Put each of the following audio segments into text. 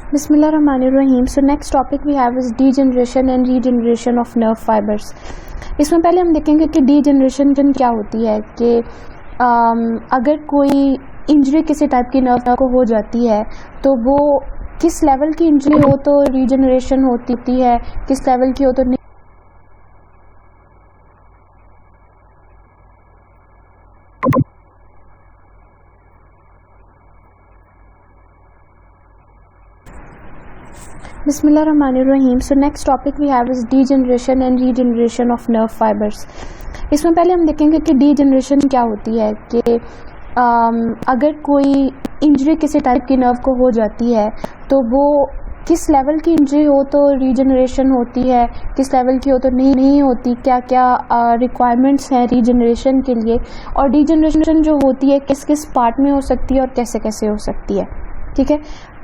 बिस्मिल्लाहिर्रहमानिर्रहीम। So next topic we have is degeneration and regeneration of nerve fibres. इसमें पहले हम देखेंगे कि डीजनरेशन क्या होती है, कि अगर कोई इंजरी किसी टाइप की नर्व को हो जाती है तो वो किस लेवल की इंजरी हो तो रीजनरेशन होती है, किस लेवल की हो तो नहीं। बिस्मिल्लाहिर्रहमानिर्रहीम। So next topic we have is degeneration and regeneration of nerve fibres. इसमें पहले हम देखेंगे कि डीजनरेशन क्या होती है, कि अगर कोई इंजरी किसी टाइप की नर्व को हो जाती है तो वो किस लेवल की इंजरी हो तो रीजनरेशन होती है, किस लेवल की हो तो नहीं होती, क्या क्या रिक्वायरमेंट्स हैं रीजनरेशन के लिए, और डीजनरेशन जो होती है किस किस पार्ट में हो सकती है और कैसे कैसे हो सकती है। ठीक है,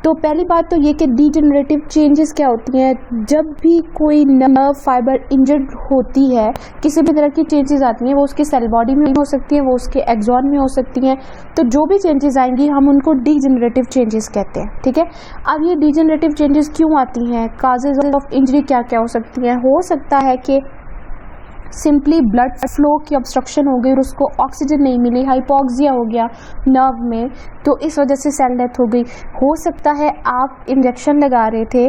तो पहली बात तो ये कि डीजनरेटिव चेंजेस क्या होती हैं। जब भी कोई नर्व फाइबर इंजर्ड होती है, किसी भी तरह की चेंजेस आती हैं, वो उसके सेल बॉडी में हो सकती है, वो उसके एक्सॉन में हो सकती हैं। तो जो भी चेंजेस आएंगी हम उनको डीजनरेटिव चेंजेस कहते हैं। ठीक है, अब ये डीजनरेटिव चेंजेस क्यों आती हैं, काजेज ऑफ इंजरी क्या क्या हो सकती हैं। हो सकता है कि सिंपली ब्लड फ्लो की ऑब्स्ट्रक्शन हो गई और उसको ऑक्सीजन नहीं मिली, हाइपोक्सिया हो गया नर्व में, तो इस वजह से सेल डेथ हो गई। हो सकता है आप इंजेक्शन लगा रहे थे,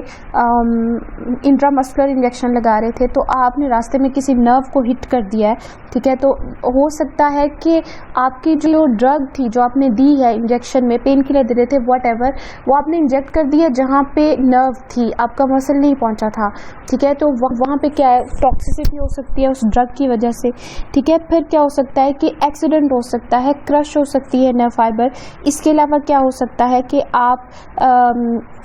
इंट्रामस्कुलर इंजेक्शन लगा रहे थे, तो आपने रास्ते में किसी नर्व को हिट कर दिया है। ठीक है, तो हो सकता है कि आपकी जो ड्रग थी जो आपने दी है इंजेक्शन में, पेन किलर दे रहे थे व्हाटएवर, वो आपने इंजेक्ट कर दिया जहाँ पे नर्व थी, आपका मसल नहीं पहुँचा था। ठीक है, तो वहाँ पे क्या है, टॉक्सिसिटी हो सकती है उस ड्रग की वजह से। ठीक है, फिर क्या हो सकता है कि एक्सीडेंट हो सकता है, क्रश हो सकती है नर्व फाइबर। इसके अलावा क्या हो सकता है कि आप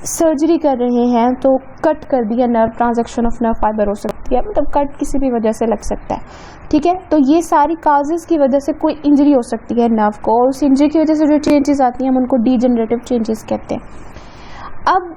सर्जरी कर रहे हैं तो कट कर दिया nerve, transaction of nerve fibre हो सकती है, मतलब कट किसी भी वजह से लग सकता है। ठीक है, तो ये सारी काजेस की वजह से कोई इंजरी हो सकती है नर्व को, और उस इंजरी की वजह से जो चेंजेस आती हैं हम उनको डीजनरेटिव चेंजेस कहते हैं। अब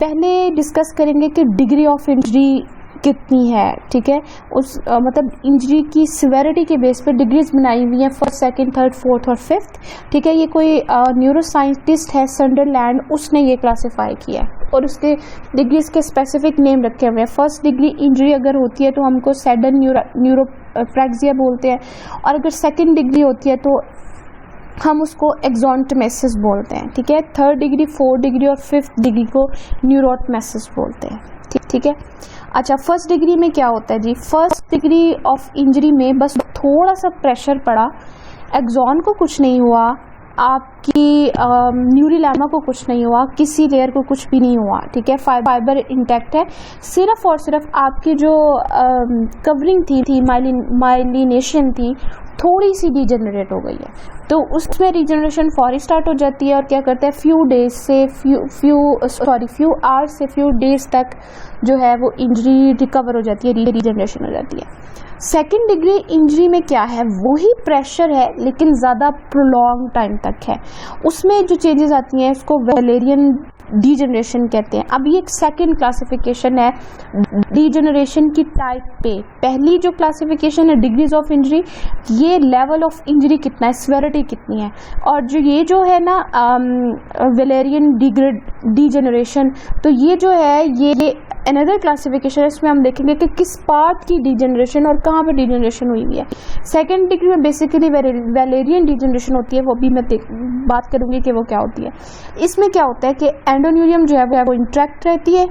पहले डिस्कस करेंगे कि डिग्री ऑफ इंजरी कितनी है। ठीक है, उस मतलब इंजरी की सिवेरिटी के बेस पे डिग्रीज बनाई हुई हैं, फर्स्ट, सेकंड, थर्ड, फोर्थ और फिफ्थ। ठीक है, ये कोई न्यूरोसाइंटिस्ट है संडरलैंड, उसने ये क्लासिफाई किया है और उसके डिग्रीज के स्पेसिफिक नेम रखे हुए हैं। फर्स्ट डिग्री इंजरी अगर होती है तो हमको सडन न्यूरोप्रैक्सिया बोलते हैं, और अगर सेकेंड डिग्री होती है तो हम उसको एक्सॉन्टमेसिस बोलते हैं। ठीक है, थर्ड डिग्री, फोर्थ डिग्री और फिफ्थ डिग्री को न्यूरोटमेसिस बोलते हैं। ठीक है, अच्छा, फर्स्ट डिग्री में क्या होता है जी, फर्स्ट डिग्री ऑफ इंजरी में बस थोड़ा सा प्रेशर पड़ा, एक्सॉन को कुछ नहीं हुआ, आपकी न्यूरिलैमा को कुछ नहीं हुआ, किसी लेयर को कुछ भी नहीं हुआ। ठीक है, फाइबर इंटैक्ट है, सिर्फ और सिर्फ आपकी जो कवरिंग थी माइलिनेशन थी, थोड़ी सी डीजनरेट हो गई है, तो उसमें रीजनरेशन फौरी स्टार्ट हो जाती है। और क्या करते हैं, फ्यू आवर्स से फ्यू डेज तक जो है वो इंजरी रिकवर हो जाती है, रीजनरेशन हो जाती है। सेकेंड डिग्री इंजरी में क्या है, वही प्रेशर है लेकिन ज़्यादा प्रोलॉन्ग टाइम तक है। उसमें जो चेंजेस आती हैं उसको वैलेरियन डीजनरेशन कहते हैं। अब ये एक सेकेंड क्लासिफिकेशन है डीजनरेशन की टाइप पे। पहली जो क्लासिफिकेशन है डिग्रीज ऑफ इंजरी, ये लेवल ऑफ इंजरी कितना है, सिवियरिटी कितनी है, और जो ये जो है ना वैलेरियन डीजनरेशन, तो ये जो है ये अनदर क्लासिफिकेशन है। इसमें हम देखेंगे कि किस पार्ट की डीजनरेशन और कहाँ पे डीजनरेशन हुई हुई है। सेकेंड डिग्री में बेसिकली वैलेरियन डीजनरेशन होती है, वो भी मैं बात करूंगी कि वो क्या होती है। इसमें क्या होता है कि एंडोन्यूरियम जो है वो इंटैक्ट रहती है,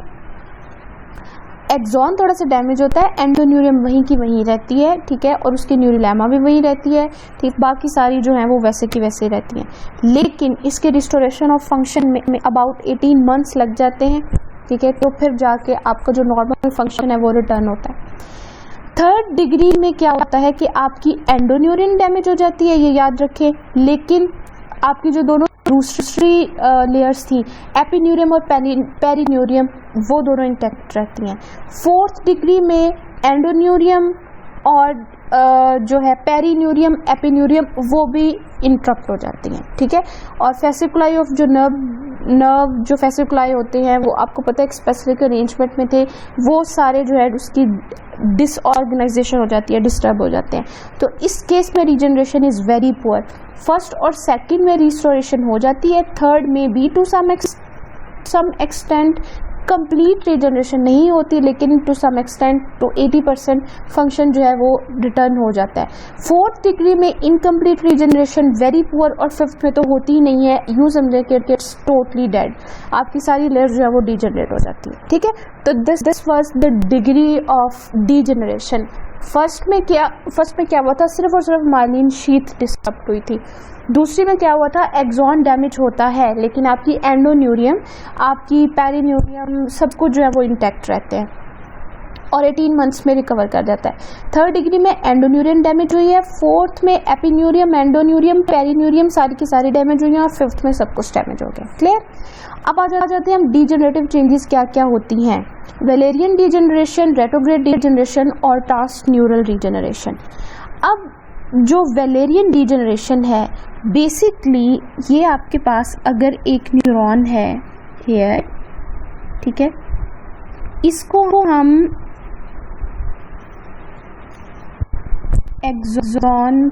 एक्सॉन थोड़ा सा डैमेज होता है, एंडोन्यूरियम वहीं की वहीं रहती है। ठीक है, और उसकी न्यूरिलैमा भी वहीं रहती है। ठीक, बाकी सारी जो है वो वैसे की वैसे रहती हैं, लेकिन इसके रिस्टोरेशन ऑफ फंक्शन में अबाउट 18 मंथ्स लग जाते हैं। ठीक है, तो फिर जाके आपका जो नॉर्मल फंक्शन है वो रिटर्न होता है। थर्ड डिग्री में क्या होता है कि आपकी एंडोन्यूरिन डैमेज हो जाती है, ये याद रखें, लेकिन आपकी जो दोनों दूसरी लेयर्स थी, एपिन्यूरियम और पेरिन्यूरियम, वो दोनों इंटैक्ट रहती हैं। फोर्थ डिग्री में एंडोन्यूरियम और जो है पेरिन्यूरियम, एपिन्यूरियम, वो भी इंटरप्ट हो जाती हैं। ठीक है, और फेसिकुलाई ऑफ जो नर्व जो फेसिकुलाई होते हैं वो आपको पता है एक स्पेसिफिक अरेंजमेंट में थे, वो सारे जो है उसकी डिसऑर्गेनाइजेशन हो जाती है, डिस्टर्ब हो जाते हैं। तो इस केस में regeneration is very poor. First और सेकंड में रिस्टोरेशन हो जाती है, थर्ड में भी to some some extent complete regeneration नहीं होती, लेकिन टू सम एक्सटेंट तो 80% फंक्शन जो है वो रिटर्न हो जाता है। 4th डिग्री में इनकम्प्लीट रीजनरेशन, वेरी पुअर, और 5th में तो होती ही नहीं है, यूँ समझे कि इट्स टोटली डेड, आपकी सारी लेयर्स जो है वो डीजनरेट हो जाती है। ठीक है, तो this was the degree of degeneration. First में क्या हुआ था, सिर्फ और सिर्फ माइलिन शीथ डिस्टर्ब हुई थी। दूसरी में क्या हुआ था, एक्सॉन डैमेज होता है, लेकिन आपकी एंडोन्यूरियम, आपकी पेरिन्यूरियम, सब कुछ जो है वो इंटैक्ट रहते हैं और 18 मंथ्स में रिकवर कर जाता है। 3rd डिग्री में एंडोन्यूरियम डैमेज हुई है, 4th में एपिन्यूरियम, एंडोन्यूरियम, पेरिन्यूरियम सारी की सारी डैमेज हुई है, और 5th में सब कुछ डैमेज हो गया। क्लियर। अब आ जाते हैं हम डीजनरेटिव चेंजेस क्या क्या होती हैं। वेलेरियन डीजनरेशन, रेट्रोग्रेड डीजनरेशन और ट्रांसन्यूरल रीजनरेशन। अब जो वेलेरियन डीजनरेशन है, बेसिकली ये आपके पास अगर एक न्यूरॉन है हेयर, ठीक है, इसको हम एक्सॉन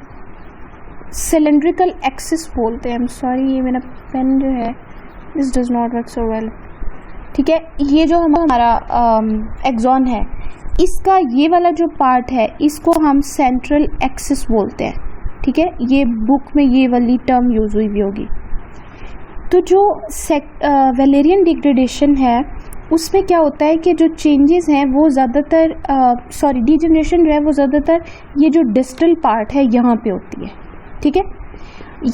सिलेंड्रिकल एक्सिस बोलते हैं। आई एम सॉरी, ये मेरा पेन जो है this does not work so well. ठीक है, ये जो हमारा एक्सॉन है, इसका ये वाला जो पार्ट है इसको हम सेंट्रल एक्सिस बोलते हैं। ठीक है, ये बुक में ये वाली टर्म यूज हुई भी होगी। तो जो वेलेरियन डिग्रेडेशन है उसमें क्या होता है कि जो चेंजेस हैं वो ज़्यादातर डीजनरेशन जो है वो ज़्यादातर ये जो डिस्टल पार्ट है यहाँ पे होती है। ठीक है,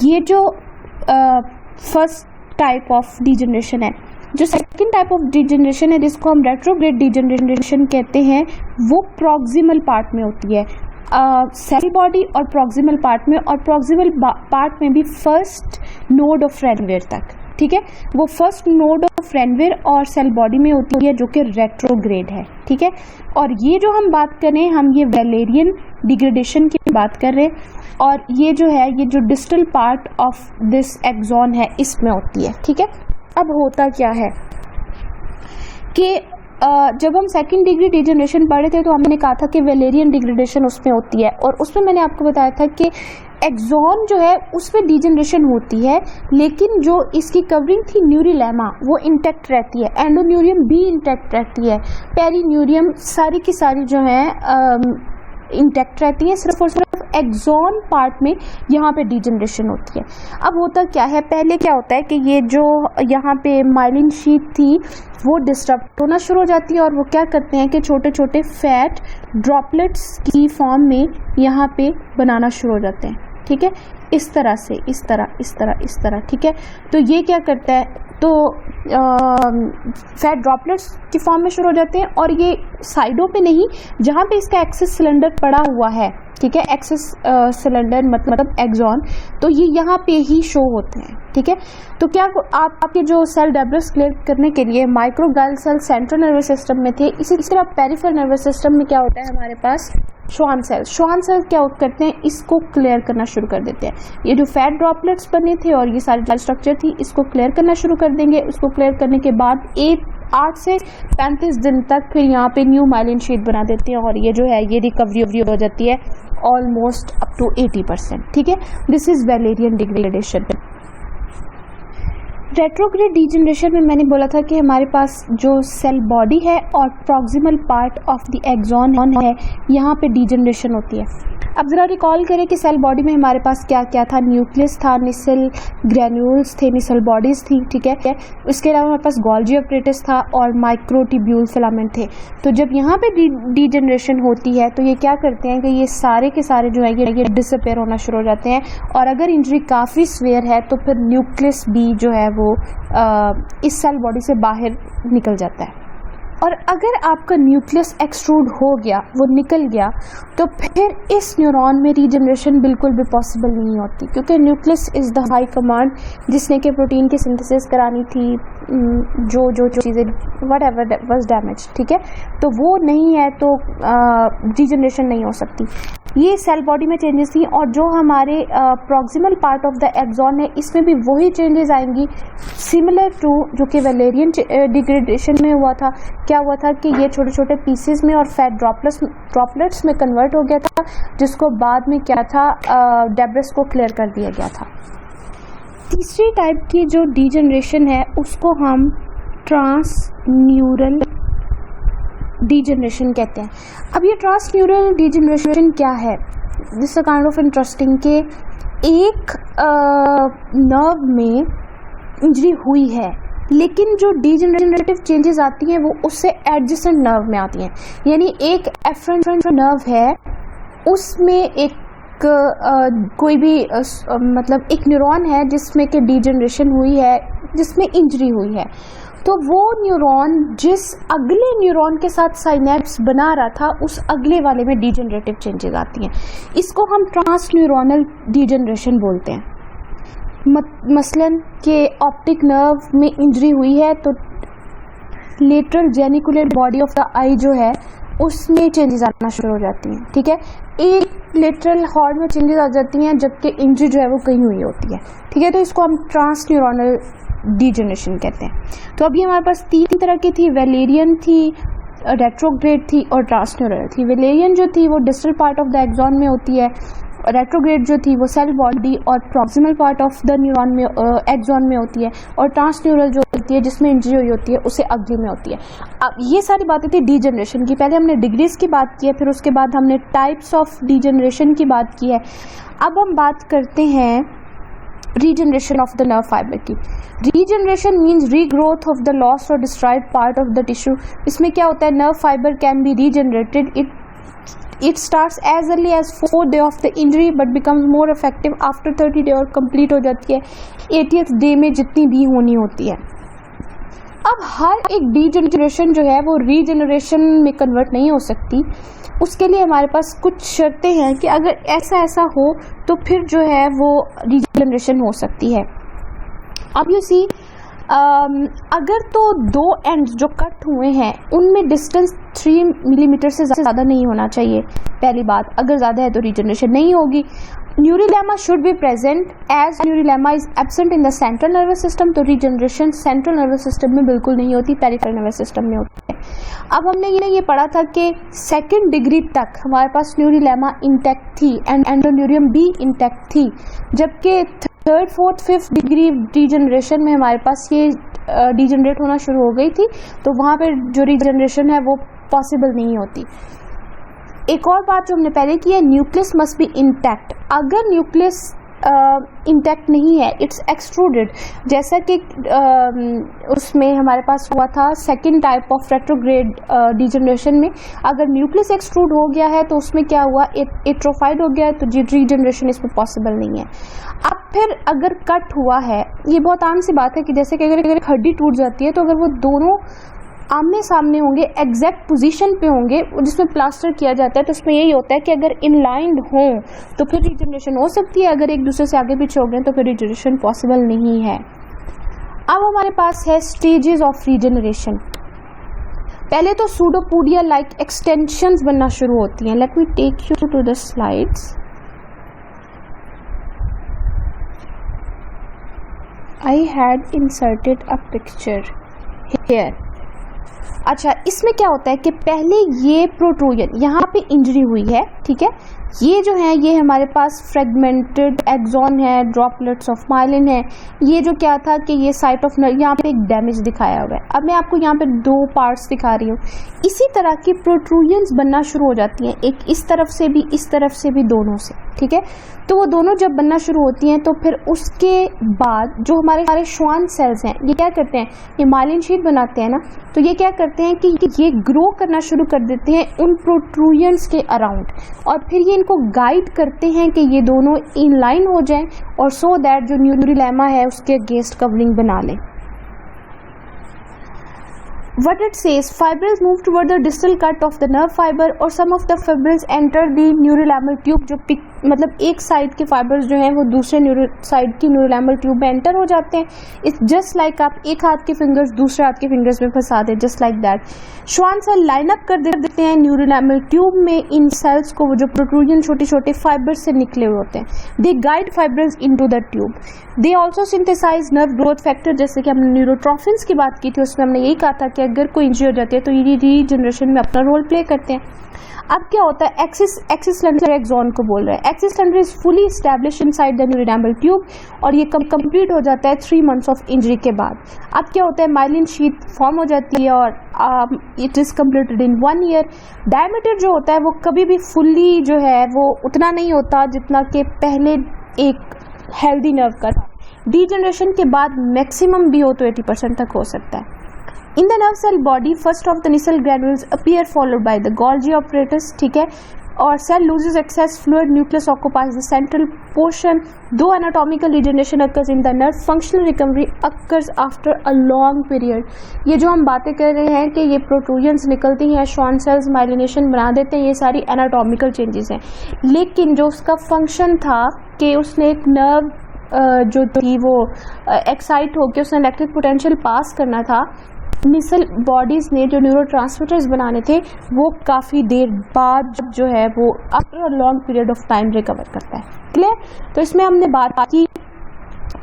ये जो फर्स्ट टाइप ऑफ डीजनरेशन है। जो सेकंड टाइप ऑफ डीजनरेशन है जिसको हम रेट्रोग्रेड डीजनरेशन कहते हैं, वो प्रॉक्सिमल पार्ट में होती है, सेल बॉडी और प्रॉक्सिमल पार्ट में, और प्रॉक्सिमल पार्ट में भी फर्स्ट नोड ऑफ रेनवेयर तक। ठीक है, वो फर्स्ट नोड ऑफ रेनवेयर और सेल बॉडी में होती है, जो कि रेट्रोग्रेड है। ठीक है, और ये जो हम बात करें, हम ये वेलेरियन डिग्रेडेशन की बात कर रहे हैं, और ये जो है ये जो distal part of this axon है इसमें होती है। ठीक है, अब होता क्या है कि जब हम सेकंड डिग्री डिजनरेशन पढ़े थे तो हमने कहा था कि वेलेरियन डिग्रेडेशन उसमें होती है, और उसमें मैंने आपको बताया था कि एक्सॉन जो है उसमें डिजनरेशन होती है, लेकिन जो इसकी कवरिंग थी न्यूरिलेमा वो इंटैक्ट रहती है, एंडोन्यूरियम भी इंटैक्ट रहती है, पेरिन्यूरियम सारी की सारी जो है इंटैक्ट रहती है, सिर्फ और सिर्फ एक्सॉन पार्ट में यहाँ पे डीजनरेशन होती है। अब होता क्या है, पहले क्या होता है कि ये जो यहाँ पे माइलिन शीट थी वो डिस्टर्ब होना शुरू हो जाती है, और वो क्या करते हैं कि छोटे छोटे फैट ड्रॉपलेट्स की फॉर्म में यहाँ पे बनाना शुरू हो जाते हैं। ठीक है, इस तरह से, इस तरह। ठीक है, तो ये क्या करता है, तो फैट ड्रॉपलेट्स की फॉर्म में शुरू हो जाते हैं, और ये साइडों पे नहीं, जहाँ पे इसका एक्सिस सिलेंडर पड़ा हुआ है, ठीक है, एक्सिस सिलेंडर मतलब एक्सॉन, तो ये यहाँ पे ही शो होते हैं। ठीक है, तो क्या आपके जो सेल डेब्रिस क्लियर करने के लिए microglial cell central nervous system में थे, इसी तरह पेरिफेरल नर्वस सिस्टम में क्या होता है हमारे पास श्वान सेल क्या करते हैं, इसको क्लियर करना शुरू कर देते हैं। ये जो फैट ड्रॉपलेट्स बने थे और ये सारी स्ट्रक्चर थी, इसको क्लियर करना शुरू कर देंगे। उसको क्लियर करने के बाद 8 से 35 दिन तक फिर यहाँ पे न्यू माइलिन शीट बना देते हैं, और ये जो है ये रिकवरी हो जाती है ऑलमोस्ट अप टू 80%। ठीक है, this is Valerian degradation. Retrograde degeneration में मैंने बोला था कि हमारे पास जो सेल बॉडी है और proximal part of the axon है, यहाँ पे डीजनरेशन होती है। अब ज़रा रिकॉल करें कि सेल बॉडी में हमारे पास क्या क्या था, न्यूक्लियस था, निसल ग्रैन्यूल्स थे, निसल बॉडीज़ थी। ठीक है, उसके अलावा हमारे पास गोल्जी अपरेटस था और माइक्रोट्यूब्यूल फिलामेंट थे। तो जब यहाँ पे डीजनरेशन होती है तो ये क्या करते हैं कि ये सारे के सारे जो है ये डिसअपेयर होना शुरू हो जाते हैं, और अगर इंजरी काफ़ी सीवियर है तो फिर न्यूक्लियस भी जो है वो इस सेल बॉडी से बाहर निकल जाता है। और अगर आपका न्यूक्लियस एक्सट्रूड हो गया, वो निकल गया, तो फिर इस न्यूरॉन में रीजनरेशन बिल्कुल भी पॉसिबल नहीं होती, क्योंकि nucleus is the high command जिसने कि प्रोटीन की सिंथेसिस करानी थी, जो चीज़ें वट एवर वॉज डैमेज। ठीक है, तो वो नहीं है तो रीजनरेशन नहीं हो सकती। ये सेल बॉडी में चेंजेस थी, और जो हमारे proximal part of the axon है इसमें भी वही चेंजेस आएंगी, सिमिलर टू जो कि वेलेरियन डिग्रेडेशन में हुआ था। क्या हुआ था कि ये छोटे छोटे पीसेस में और फैट ड्रॉपलेट्स में कन्वर्ट हो गया था, जिसको बाद में क्या था डेब्रिस को क्लियर कर दिया गया था। तीसरी टाइप की जो डीजनरेशन है उसको हम ट्रांसन्यूरल डीजनरेशन कहते हैं। अब ये ट्रांसन्यूरल डीजनरेशन क्या है? This is kind of interesting कि एक नर्व में इंजरी हुई है, लेकिन जो डीजनरेटिव चेंजेस आती हैं वो उससे एडजेसेंट नर्व में आती हैं। यानी एक एफरेंट नर्व है, उसमें एक कोई भी मतलब एक न्यूरॉन है जिसमें कि डीजनरेशन हुई है, जिसमें इंजरी हुई है, तो वो न्यूरॉन जिस अगले न्यूरॉन के साथ साइनेप्स बना रहा था उस अगले वाले में डीजनरेटिव चेंजेस आती हैं। इसको हम ट्रांसन्यूरोनल डीजनरेशन बोलते हैं। मसलन कि ऑप्टिक नर्व में इंजरी हुई है तो lateral geniculate body of the eye जो है उसमें चेंजेस आना शुरू हो जाती हैं। ठीक है, एक लेटरल हॉर्न में चेंजेस आ जाती हैं जबकि इंजरी जो है वो कहीं हुई होती है। ठीक है, तो इसको हम ट्रांसन्यूरोनल डीजनरेशन कहते हैं। तो अभी हमारे पास तीन तरह की थी, वेलेरियन थी, रेट्रोग्रेड थी और ट्रांसन्यूरल थी। वेलेरियन जो थी वो distal part of the axon में होती है, रेट्रोग्रेड जो थी वो सेल बॉडी और proximal part of the neuron में एक्सॉन में होती है, और ट्रांसन्यूरल जो होती है जिसमें इंजरी हुई होती है उसे अगली में होती है। अब ये सारी बातें थी डीजनरेशन की। पहले हमने डिग्रीज की बात की है, फिर उसके बाद हमने टाइप्स ऑफ डीजनरेशन की बात की है। अब हम बात करते हैं regeneration of the nerve fibre की। Regeneration means regrowth of the lost और destroyed part of the tissue. इसमें क्या होता है, nerve fibre can be regenerated. It starts as early as 4th day of the injury but becomes more effective after 30 day और complete हो जाती है 80th day में जितनी भी होनी होती है। अब हर एक डीजनरेशन जो है वो रीजनरेशन में कन्वर्ट नहीं हो सकती। उसके लिए हमारे पास कुछ शर्तें हैं कि अगर ऐसा ऐसा हो तो फिर जो है वो रीजनरेशन हो सकती है। अब यू सी अगर तो दो एंड्स जो कट हुए हैं उनमें डिस्टेंस 3 मिलीमीटर से ज़्यादा नहीं होना चाहिए। पहली बात, अगर ज़्यादा है तो रीजनरेशन नहीं होगी। Neurilemma should be present. As neurilemma is absent in the central nervous system, तो रीजनरेशन सेंट्रल नर्वस सिस्टम में बिल्कुल नहीं होती, पेरिफेरल नर्वस सिस्टम में होती है। अब हमने ये पढ़ा था कि 2nd डिग्री तक हमारे पास न्यूरिलेमा इंटैक्ट थी एंड एंडोन्यूरियम भी इंटैक्ट थी, जबकि 3rd, 4th, 5th degree degeneration में हमारे पास ये डीजनरेट होना शुरू हो गई थी, तो वहाँ पर जो रीजनरेशन है वो पॉसिबल नहीं होती। एक और बात जो हमने पहले की है, न्यूक्लियस मस्ट बी इंटैक्ट। अगर न्यूक्लियस इंटैक्ट नहीं है, इट्स एक्सट्रूडेड, जैसा कि उसमें हमारे पास हुआ था 2nd type of retrograde degeneration में। अगर न्यूक्लियस एक्सट्रूड हो गया है तो उसमें क्या हुआ, एट्रोफाइड हो गया है, तो रीजनरेशन इसमें पॉसिबल नहीं है। अब फिर अगर कट हुआ है, ये बहुत आम सी बात है कि जैसे कि अगर एक हड्डी टूट जाती है तो अगर वो दोनों आमने सामने होंगे, एग्जैक्ट पोजीशन पे होंगे जिसमें प्लास्टर किया जाता है, तो उसमें यही होता है कि अगर इनलाइंड हो तो फिर रीजनरेशन हो सकती है, अगर एक दूसरे से आगे पीछे हो गए तो फिर रीजनरेशन पॉसिबल नहीं है। अब हमारे पास है स्टेजेस ऑफ रीजनरेशन। पहले तो सूडोपोडिया लाइक एक्सटेंशंस बनना शुरू होती हैं। Let me take you to the slides. I had inserted a picture here. अच्छा, इसमें क्या होता है कि पहले ये प्रोट्रूजन, यहाँ पे इंजरी हुई है, ठीक है, ये जो है ये हमारे पास फ्रेगमेंटेड एक्सॉन है, ड्रॉपलेट्स ऑफ माइलिन है। ये जो क्या था कि ये साइट ऑफ नर्व, यहाँ पे एक डैमेज दिखाया हुआ है। अब मैं आपको यहाँ पे 2 पार्ट्स दिखा रही हूँ। इसी तरह की प्रोट्रूजन्स बनना शुरू हो जाती हैं, एक इस तरफ से भी, इस तरफ से भी, दोनों से। ठीक है, तो वो दोनों जब बनना शुरू होती हैं तो फिर उसके बाद जो हमारे श्वान सेल्स हैं ये क्या करते हैं, ये माइलिन शीट बनाते हैं ना, तो ये क्या करते हैं कि ये ग्रो करना शुरू कर देते हैं उन प्रोट्रूजन्स के अराउंड, और फिर ये इनको गाइड करते हैं कि ये दोनों इन लाइन हो जाएं और सो दैट जो न्यूरिलेमा है उसके अगेंस्ट कवरिंग बना लें। What it says, fibrils move toward the distal cut of the nerve fiber और some of the fibrils enter the neurilemmal tube. जो मतलब एक साइड के फाइबर्स जो हैं वो दूसरे साइड की न्यूरिलेमल ट्यूब में एंटर हो जाते हैं। इट्स जस्ट लाइक आप एक हाथ के फिंगर्स दूसरे हाथ के फिंगर्स में फंसा दें, just like that. Schwann cell line up कर देते हैं न्यूरिलेमल ट्यूब में इन सेल्स को, वो जो प्रोट्रूजन छोटे छोटे फाइबर्स से निकले हुए होते हैं। They guide fibres into the tube. They also synthesise nerve growth factor, जैसे कि हमने न्यूरोट्रोफिन्स की बात की थी, उसमें हमने यही कहा था कि अगर कोई इंजरी हो जाती है तो ये रीजनरेशन में अपना रोल प्ले करते हैं। अब क्या होता है, एक्सिस लेंसर एक्सॉन को बोल रहा है। Axis cylinder is fully establish inside the neurilemmal tube और ये कंप्लीट हो जाता है 3 months ऑफ इंजरी के बाद। अब क्या होता है, माइलिन शीट फॉर्म हो जाती है और it is completed in 1 year। Diameter जो होता है वो कभी भी फुल्ली जो है वो उतना नहीं होता जितना कि पहले एक हेल्दी नर्व का था। डीजनरेशन के बाद मैक्सिमम भी हो तो 80% तक हो सकता है। In the nerve cell body first of the Nissl granules appear followed by the Golgi apparatus, ठीक है, और cell loses excess fluid, nucleus occupies the central portion. Though anatomical regeneration occurs in the nerve, functional recovery occurs after a long period. ये जो हम बातें कर रहे हैं कि ये प्रोट्रूजन्स निकलती हैं, शॉन सेल्स माइलिनेशन बना देते हैं, ये सारी एनाटॉमिकल चेंजेस हैं, लेकिन जो उसका फंक्शन था कि उसने एक नर्व जो थी वो एक्साइट होकर उसने इलेक्ट्रिक पोटेंशियल पास करना था, निसल बॉडीज़ ने जो न्यूरोट्रांसमीटर्स बनाने थे वो काफ़ी देर बाद जो है वो after a long period of time recover करता है। क्लियर? तो इसमें हमने बात की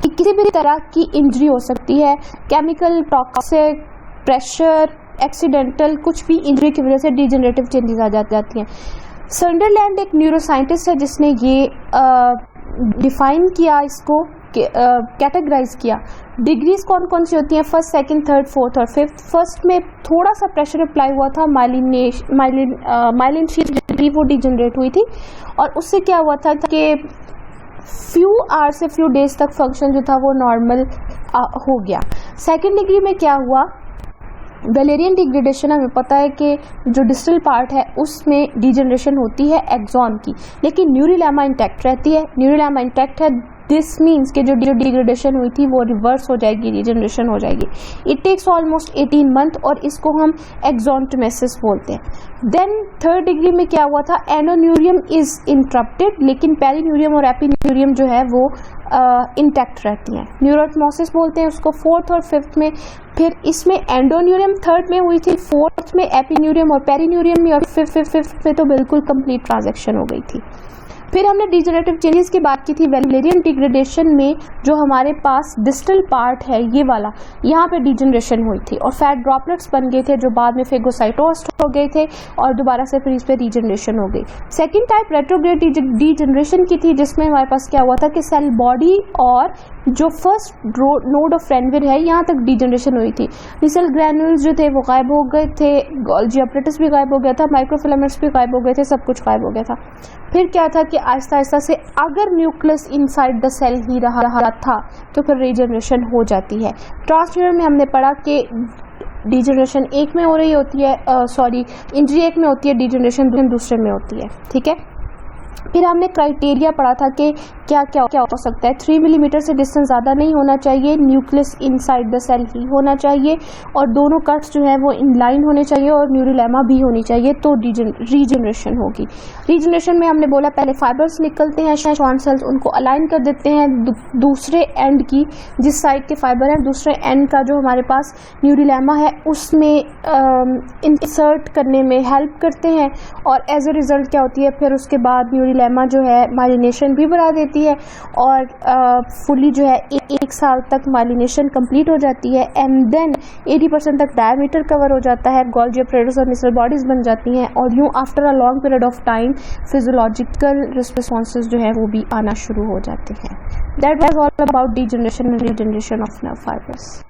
कि किसी भी तरह की इंजरी हो सकती है, केमिकल, टॉक्सिक, प्रेशर, एक्सीडेंटल, कुछ भी इंजरी की वजह से डीजनरेटिव चेंजेस आ जाती हैं। संडरलैंड एक न्यूरोसाइंटिस्ट है जिसने ये डिफाइन किया, इसको कैटेगराइज किया। डिग्रीज कौन कौन सी होती हैं, फर्स्ट, सेकंड, थर्ड, फोर्थ और फिफ्थ। फर्स्ट में थोड़ा सा प्रेशर अप्लाई हुआ था, माइलिन शीट वो डिजनरेट हुई थी और उससे क्या हुआ था कि फ्यू आवर्स से फ्यू डेज तक फंक्शन जो था वो नॉर्मल हो गया। सेकंड डिग्री में क्या हुआ, वेलेरियन डिग्रेडेशन, हमें पता है कि जो डिस्टल पार्ट है उसमें डिजनरेशन होती है एक्सॉन की, लेकिन न्यूरोलेमा इंटैक्ट रहती है। न्यूरोलेमा इंटैक्ट है, दिस मीन्स कि जो डिग्रेडेशन हुई थी वो रिवर्स हो जाएगी, रीजनरेशन हो जाएगी। इट टेक्स ऑलमोस्ट 18 मंथ और इसको हम एक्सॉन्टोमेसिस बोलते हैं। देन थर्ड डिग्री में क्या हुआ था, एंडोन्यूरियम इज इंटरप्टेड, लेकिन पेरिन्यूरियम और एपिन्यूरियम जो है वो इंटैक्ट रहती हैं, न्यूरोटमोसिस बोलते हैं उसको। फोर्थ और फिफ्थ में फिर इसमें एंडोन्यूरियम थर्ड में हुई थी, फोर्थ में एपिन्यूरियम और पेरिन्यूरियम में, और फिफ्थ में तो बिल्कुल कंप्लीट ट्रांजैक्शन हो गई थी। फिर हमने डिजनरेटिव चेंजेस की बात की थी। वेलेरियन डिग्रेडेशन में जो हमारे पास डिस्टल पार्ट है ये वाला, यहाँ पे डिजनरेशन हुई थी और फैट ड्रॉपलेट्स बन गए थे जो बाद में फेगोसाइटोस्ट हो गए थे और दोबारा से फिर इस पे रीजनरेशन हो गई। सेकेंड टाइप रेट्रोग्रेड डिजनरेशन की थी जिसमें हमारे पास क्या हुआ था कि सेल बॉडी और जो फर्स्ट नोड ऑफ फ्रेनविर है यहाँ तक डिजनरेशन हुई थी। निसल ग्रैन्यूल्स जो थे वो गायब हो गए थे, गोल्जी ऑपरेटस भी गायब हो गया था, माइक्रोफिलामेंट्स भी गायब हो गए थे, सब कुछ गायब हो गया था। फिर क्या था कि आहिस्ता आहिस्ता से अगर न्यूक्लियस इनसाइड द सेल ही रहा था तो फिर रीजनरेशन हो जाती है। ट्रांसमीटर में हमने पढ़ा कि डिजनरेशन एक में हो रही होती है, इंजरी एक में होती है, डिजनरेशन दूसरे में होती है, ठीक है। फिर हमने क्राइटेरिया पढ़ा था कि क्या क्या हो सकता है। 3 मिलीमीटर से डिस्टेंस ज़्यादा नहीं होना चाहिए, न्यूक्लियस इनसाइड द सेल ही होना चाहिए और दोनों कट्स जो है वो इनलाइन होने चाहिए और न्यूरोलेमा भी होनी चाहिए, तो रीजनरेशन होगी। रीजनरेशन में हमने बोला पहले फाइबर्स निकलते हैं, शॉन सेल्स उनको अलाइन कर देते हैं दूसरे एंड की, जिस साइड के फाइबर है दूसरे एंड का जो हमारे पास न्यूरोलेमा है उसमें इंसर्ट करने में हेल्प करते हैं और एज ए रिजल्ट क्या होती है, फिर उसके बाद न्यूरोलेमा जो है माइलिनेशन भी बढ़ा देती है और फुली जो है 1 साल तक माइलिनेशन कंप्लीट हो जाती है एंड देन 80% तक डायमीटर कवर हो जाता है, गोल्जी ऑपरेटस और निसल बॉडीज बन जाती हैं और यूँ after a long period of time physiological responses जो है वो भी आना शुरू हो जाते हैं। That was all about degeneration and regeneration of nerve fibres.